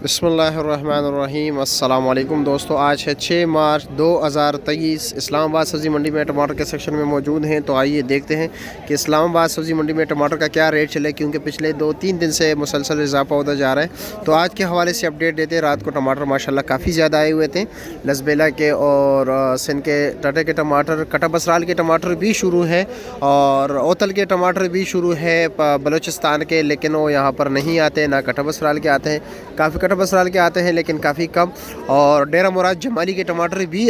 बिस्मिल्लाहिर्रहमानिर्रहीम। अस्सलाम वालेकुम दोस्तों, आज है 6 मार्च 2023। इस्लामाबाद सब्ज़ी मंडी में टमाटर के सेक्शन में मौजूद हैं। तो आइए देखते हैं कि इस्लामाबाद सब्ज़ी मंडी में टमाटर का क्या रेट चले, क्योंकि पिछले 2-3 दिन से मुसलसल इजाफा होता जा रहा है। तो आज के हवाले से अपडेट देते हैं। रात को टमाटर माशाल्लाह काफ़ी ज़्यादा आए हुए थे। लसबेला के और सिंध के टटे के टमाटर, कटा बसराल के टमाटर भी शुरू है और ओतल के टमाटर भी शुरू है बलूचिस्तान के, लेकिन वो यहाँ पर नहीं आते, ना कटा बसराल के आते हैं। काफ़ी कटा बसराल के आते हैं लेकिन काफ़ी कम। और डेरा मुराद जमाली के टमाटर भी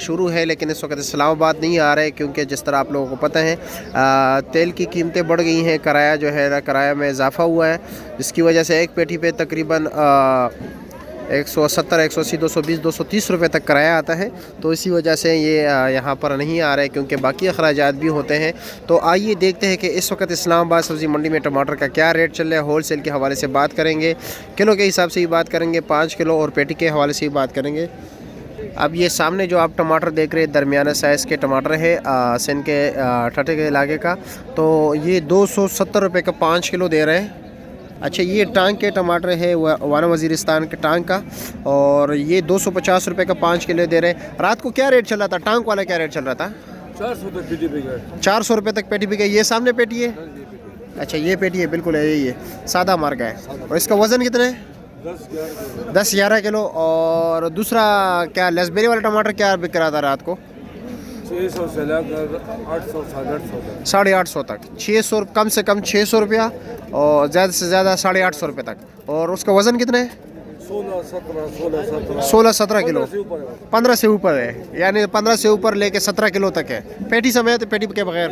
शुरू है, लेकिन इस वक्त इस्लामाबाद नहीं आ रहे, क्योंकि जिस तरह आप लोगों को पता है तेल की कीमतें बढ़ गई हैं, किराया जो है किराया में इजाफा हुआ है, जिसकी वजह से एक पेटी पे तकरीबन 170, 180, 220, 230 रुपये तक किराया आता है। तो इसी वजह से ये यहाँ पर नहीं आ रहे, क्योंकि बाकी अखराजात भी होते हैं। तो आइए देखते हैं कि इस वक्त इस्लामाबाद सब्ज़ी मंडी में टमाटर का क्या रेट चल रहा है। होल सेल के हवाले से बात करेंगे, किलो के हिसाब से ही बात करेंगे, 5 किलो और पेटी के हवाले से ही बात करेंगे। अब ये सामने जो आप टमाटर देख रहे हैं दरमियाना साइज़ के टमाटर है सिंध के ठटे के इलाके का। तो ये 270 रुपये का 5 किलो दे रहे हैं। अच्छा, ये टांग के टमाटर है वाना वज़ीरिस्तान के टांग का, और ये 250 रुपये का 5 किलो दे रहे हैं। रात को क्या रेट चल रहा था? टांग वाला क्या रेट चल रहा था? 400 तक पेटी बिका है। 400 रुपये तक पेटी बिका। ये सामने पेटी है? अच्छा, ये पेटी है, बिल्कुल है, यही है, सादा मार्का है। और इसका वज़न कितना है? 10-11 किलो। और दूसरा क्या लसबेरी वाला टमाटर क्या बिक रहा था रात को? 600 से लेकर 800, 850 तक। 600 कम से कम 600 रुपया और ज़्यादा से ज़्यादा 850 रुपये तक। और उसका वज़न कितना है? 16-17 किलो। 15 से ऊपर है, यानी 15 से ऊपर लेके 17 किलो तक है, पेटी समेत, पेटी के बगैर।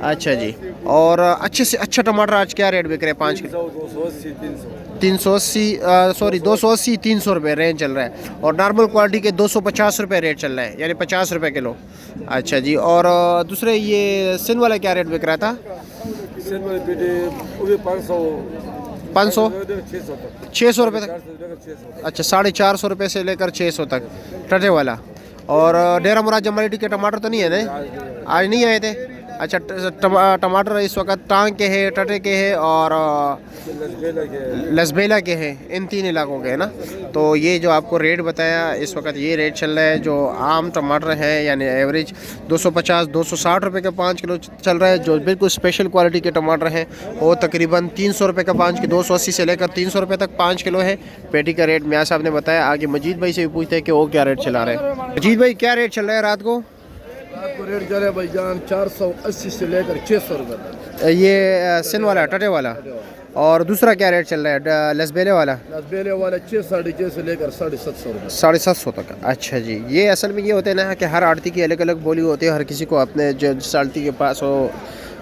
अच्छा जी। और अच्छे से अच्छा टमाटर आज क्या रेट बिक रहे हैं? 5 किलो 280, 300 रुपये रेंज चल रहा है। और नॉर्मल क्वालिटी के 250 रुपये रेट चल रहा है, यानी 50 रुपये किलो। अच्छा जी। और दूसरे ये सिंध वाला क्या रेट बिक रहा था? 500, 600 रुपये तक। अच्छा, 450 रुपये से लेकर 600 तक टटे वाला। और डेरा मुराद जमाली के टमाटर तो नहीं है ना, आज नहीं आए थे? अच्छा, टमाटर इस वक्त टांग के हैं, टटे के हैं और लसबेला के हैं, इन 3 इलाकों के हैं ना। तो ये जो आपको रेट बताया, इस वक्त ये रेट चल रहा है। जो आम टमाटर है यानी एवरेज 250, 260 रुपये का 5 किलो चल रहा है। जो बिल्कुल स्पेशल क्वालिटी के टमाटर हैं वो तकरीबन 300 रुपये का 5 किलो, 280 से लेकर 300 रुपये तक 5 किलो है। पेटी का रेट मियाँ साहब ने बताया। आगे मजीद भाई से भी पूछते हैं कि वो क्या रेट चला रहे हैं। मजीद भाई, क्या रेट चल रहा है रात को? आपको रेट चल रहा है भाईजान 480 से लेकर 600 रुपये। ये सिंध वाला टटे वाला। और दूसरा क्या रेट चल रहा है लसबेले वाला? लसबेले वाला 6, 6.5 से लेकर 750 रुपये। 750 तक। अच्छा जी। ये असल में ये होते हैं ना कि हर आड़ती की अलग अलग बोली होती है। हर किसी को अपने जो आड़ती के पास हो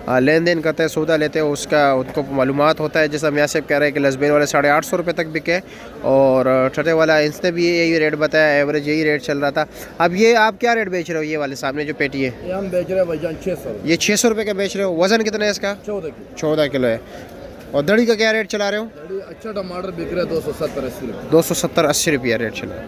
लेन देन करते हैं, सौदा लेते हैं, उसका उनको मालूमात होता है। जैसा मियाँ साहब कह रहे हैं कि लसबेल वाले 850 रुपये तक बिके और ठटे वाला इसने भी यही रेट बताया, एवरेज यही रेट चल रहा था। अब ये आप क्या रेट बेच रहे हो? ये वाले सामने जो पेटी है ये हम बेच रहे हैं भाईजान 600। ये 600 रुपये का बेच रहे हो। वज़न कितना है इसका? 14 किलो है। और दड़ी का क्या रेट चला रहे हो? अच्छा टमाटर बिक रहा है 270-80 रुपये। 270-80 रुपया रेट चला है।